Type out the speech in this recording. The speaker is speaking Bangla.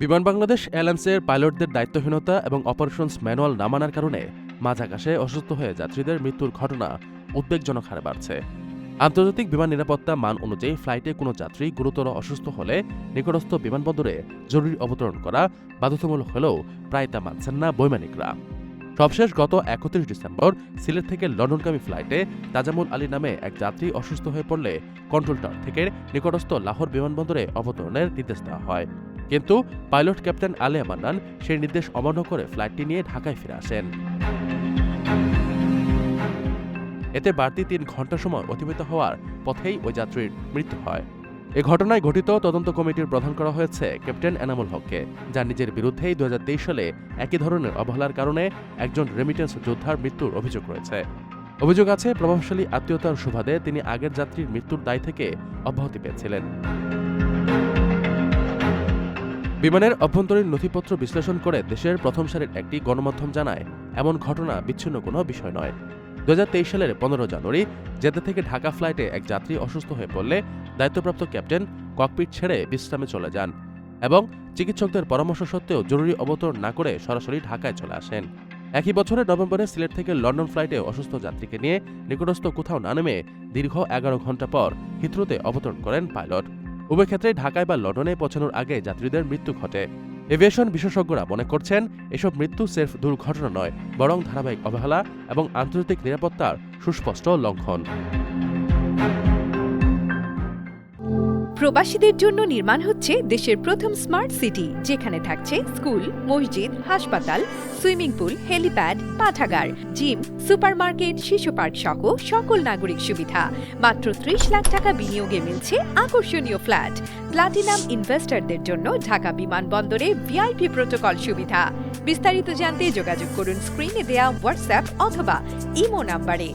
বিমান বাংলাদেশ এয়ারলাইন্সের পাইলটদের দায়িত্বহীনতা এবং অপারেশনস ম্যানুয়াল না মানার কারণে মাঝ আকাশে অসুস্থ হয়ে যাত্রীদের মৃত্যুর ঘটনা উদ্বেগজনক হারে বাড়ছে। আন্তর্জাতিক বিমান নিরাপত্তা মান অনুযায়ী ফ্লাইটে কোনো যাত্রী গুরুতর অসুস্থ হলে নিকটস্থ বিমানবন্দরে জরুরি অবতরণ করা বাধ্যতামূলক হলেও প্রায় তা মানছেন না বৈমানিকরা। সবশেষ গত ৩১ ডিসেম্বর সিলেট থেকে লন্ডনগামী ফ্লাইটে তাজামুল আলী নামে এক যাত্রী অসুস্থ হয়ে পড়লে কন্ট্রোল টাওয়ার থেকে নিকটস্থ লাহোর বিমানবন্দরে অবতরণের নির্দেশ দেওয়া হয়। কিন্তু পাইলট ক্যাপ্টেন আলিয়া মান্নান সেই নির্দেশ অমান্য করে ফ্লাইটটি নিয়ে ঢাকায় ফিরে আসেন। এতে বাড়তি ৩ ঘণ্টা সময় অতিবাহিত হওয়ার পথেই ওই যাত্রীর মৃত্যু হয়। এ ঘটনায় গঠিত তদন্ত কমিটির প্রধান করা হয়েছে ক্যাপ্টেন এনামুল হককে, যার নিজের বিরুদ্ধেই ২০২৩ সালে একই ধরনের অবহেলার কারণে একজন রেমিটেন্স যোদ্ধার মৃত্যুর অভিযোগ রয়েছে। অভিযোগ আছে প্রভাবশালী আত্মীয়তার সুবাদে তিনি আগের যাত্রীর মৃত্যুর দায় থেকে অব্যাহতি পেয়েছিলেন। বিমানের অভ্যন্তরীণ নথিপত্র বিশ্লেষণ করে দেশের প্রথম সারির একটি গণমাধ্যম জানায়, এমন ঘটনা বিচ্ছিন্ন কোনো বিষয় নয়। ২০২৩ সালের ১৫ জানুয়ারি জেদ্দা থেকে ঢাকা ফ্লাইটে এক যাত্রী অসুস্থ হয়ে পড়লে দায়িত্বপ্রাপ্ত ক্যাপ্টেন ককপিট ছেড়ে বিশ্রামে চলে যান এবং চিকিৎসকদের পরামর্শ সত্ত্বেও জরুরি অবতরণ না করে সরাসরি ঢাকায় চলে আসেন। একই বছরের নভেম্বরে সিলেট থেকে লন্ডন ফ্লাইটে অসুস্থ যাত্রীকে নিয়ে নিকটস্থ কোথাও না নেমে দীর্ঘ ১১ ঘণ্টা পর হিথ্রোতে অবতরণ করেন পাইলট। উভয় ক্ষেত্রে ঢাকায় বা লন্ডনে পৌঁছানোর আগে যাত্রীদের মৃত্যু ঘটে। এভিয়েশন বিশেষজ্ঞরা মনে করছেন, এসব মৃত্যু সির্ফ দুর্ঘটনা নয়, বরং ধারাবাহিক অবহেলা এবং আন্তর্জাতিক নিরাপত্তার সুস্পষ্ট লঙ্ঘন। প্রবাসীদের জন্য নির্মাণ হচ্ছে দেশের প্রথম স্মার্ট সিটি, যেখানে থাকছে স্কুল, মসজিদ, হাসপাতাল, সুইমিং পুল, হেলিপ্যাড, পাঠাগার, জিম, সুপারমার্কেট, শিশু পার্ক সহ সকল নাগরিক সুবিধা। মাত্র ৩০ লাখ টাকা বিনিয়োগে মিলছে আকর্ষণীয় ফ্ল্যাট। প্লাটিনাম ইনভেস্টরদের জন্য ঢাকা বিমানবন্দরে ভিআইপি প্রোটোকল সুবিধা। বিস্তারিত জানতে যোগাযোগ করুন স্ক্রিনে দেয়া হোয়াটসঅ্যাপ অথবা ইমো নাম্বারে।